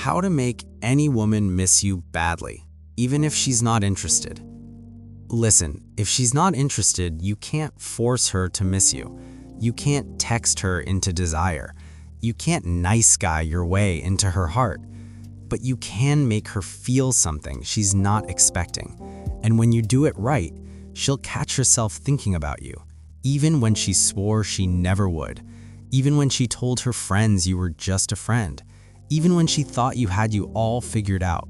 How to make any woman miss you badly, even if she's not interested. Listen, if she's not interested, you can't force her to miss you. You can't text her into desire. You can't nice guy your way into her heart. But you can make her feel something she's not expecting. And when you do it right, she'll catch herself thinking about you, even when she swore she never would, even when she told her friends you were just a friend, even when she thought you had you all figured out.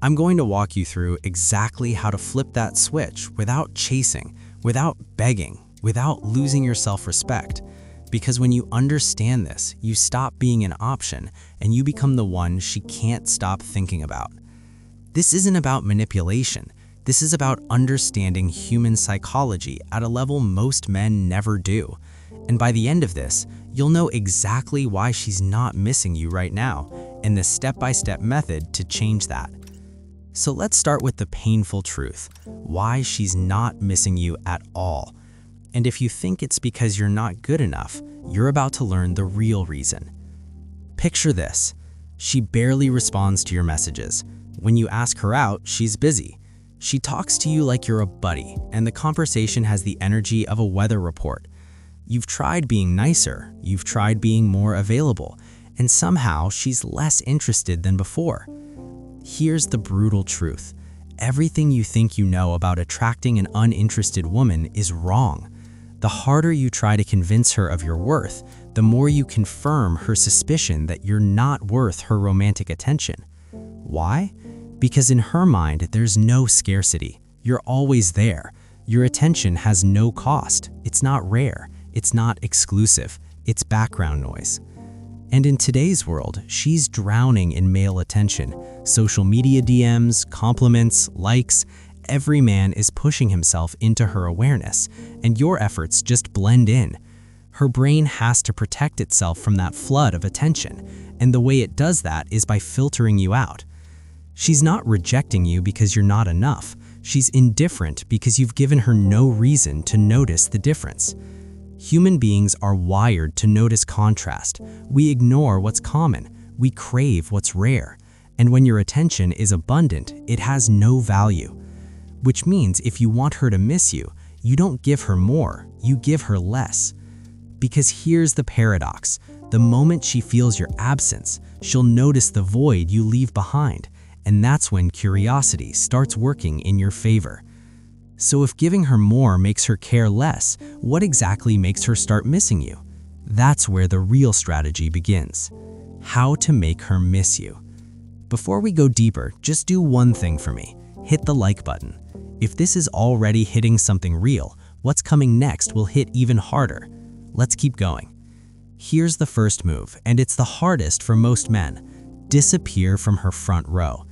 I'm going to walk you through exactly how to flip that switch without chasing, without begging, without losing your self-respect. Because when you understand this, you stop being an option and you become the one she can't stop thinking about. This isn't about manipulation. This is about understanding human psychology at a level most men never do. And by the end of this, you'll know exactly why she's not missing you right now and the step-by-step method to change that. So let's start with the painful truth, why she's not missing you at all. And if you think it's because you're not good enough, you're about to learn the real reason. Picture this. She barely responds to your messages. When you ask her out, she's busy. She talks to you like you're a buddy, and the conversation has the energy of a weather report. You've tried being nicer, you've tried being more available, and somehow she's less interested than before. Here's the brutal truth. Everything you think you know about attracting an uninterested woman is wrong. The harder you try to convince her of your worth, the more you confirm her suspicion that you're not worth her romantic attention. Why? Because in her mind, there's no scarcity. You're always there. Your attention has no cost. It's not rare. It's not exclusive. It's background noise. And in today's world, she's drowning in male attention. Social media DMs, compliments, likes. Every man is pushing himself into her awareness, and your efforts just blend in. Her brain has to protect itself from that flood of attention, and the way it does that is by filtering you out. She's not rejecting you because you're not enough. She's indifferent because you've given her no reason to notice the difference. Human beings are wired to notice contrast. We ignore what's common. We crave what's rare. And when your attention is abundant, it has no value. Which means if you want her to miss you, you don't give her more, you give her less. Because here's the paradox. The moment she feels your absence, she'll notice the void you leave behind. And that's when curiosity starts working in your favor. So if giving her more makes her care less, what exactly makes her start missing you? That's where the real strategy begins. How to make her miss you. Before we go deeper, just do one thing for me. Hit the like button. If this is already hitting something real, what's coming next will hit even harder. Let's keep going. Here's the first move, and it's the hardest for most men. Disappear from her front row.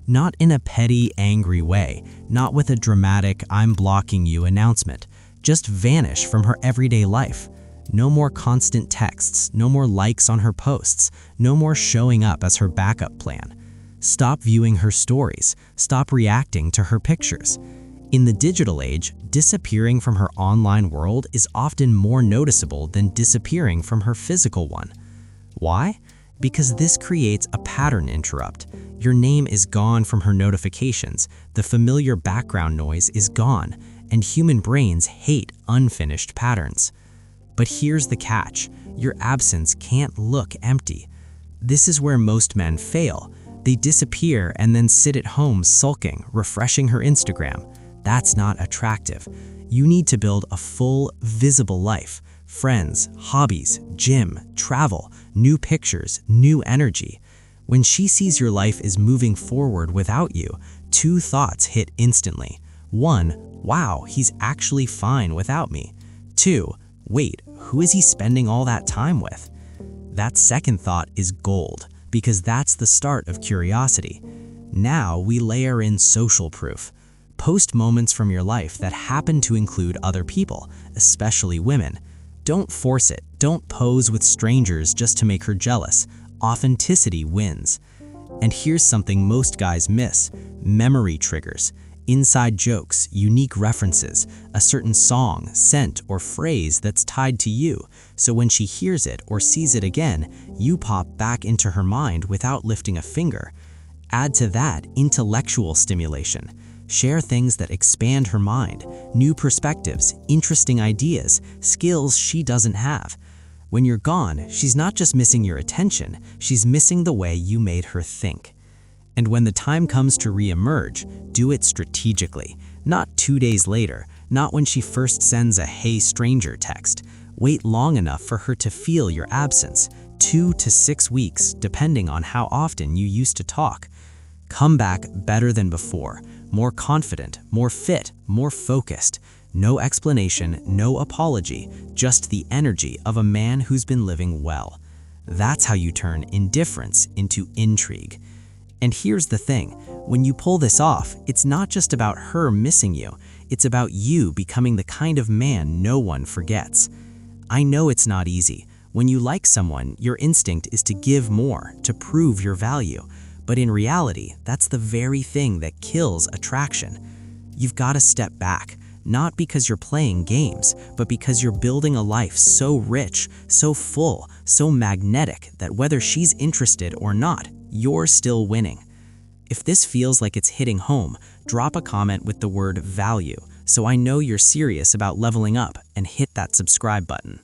Not in a petty, angry way, not with a dramatic "I'm blocking you" announcement. Just vanish from her everyday life. No more constant texts, no more likes on her posts, no more showing up as her backup plan. Stop viewing her stories, stop reacting to her pictures. In the digital age, disappearing from her online world is often more noticeable than disappearing from her physical one. Why? Because this creates a pattern interrupt. Your name is gone from her notifications, the familiar background noise is gone, and human brains hate unfinished patterns. But here's the catch. Your absence can't look empty. This is where most men fail. They disappear and then sit at home sulking, refreshing her Instagram. That's not attractive. You need to build a full, visible life. Friends, hobbies, gym, travel, new pictures, new energy. When she sees your life is moving forward without you, two thoughts hit instantly. One, wow, he's actually fine without me. Two, wait, who is he spending all that time with? That second thought is gold, because that's the start of curiosity. Now we layer in social proof. Post moments from your life that happen to include other people, especially women. Don't force it. Don't pose with strangers just to make her jealous. Authenticity wins. And here's something most guys miss: memory triggers. inside jokes, unique references, a certain song, scent, or phrase that's tied to you, so when she hears it or sees it again, you pop back into her mind without lifting a finger. Add to that intellectual stimulation. Share things that expand her mind, new perspectives, interesting ideas, skills she doesn't have. When you're gone, she's not just missing your attention, she's missing the way you made her think. And when the time comes to re-emerge, do it strategically, not 2 days later, not when she first sends a "Hey stranger" text. Wait long enough for her to feel your absence, 2 to 6 weeks, depending on how often you used to talk. Come back better than before, more confident, more fit, more focused. No explanation, no apology, just the energy of a man who's been living well. That's how you turn indifference into intrigue. And here's the thing, when you pull this off, it's not just about her missing you, it's about you becoming the kind of man no one forgets. I know it's not easy. When you like someone, your instinct is to give more, to prove your value. But in reality, that's the very thing that kills attraction. You've got to step back, not because you're playing games, but because you're building a life so rich, so full, so magnetic that whether she's interested or not, you're still winning. If this feels like it's hitting home, drop a comment with the word value so I know you're serious about leveling up, and hit that subscribe button.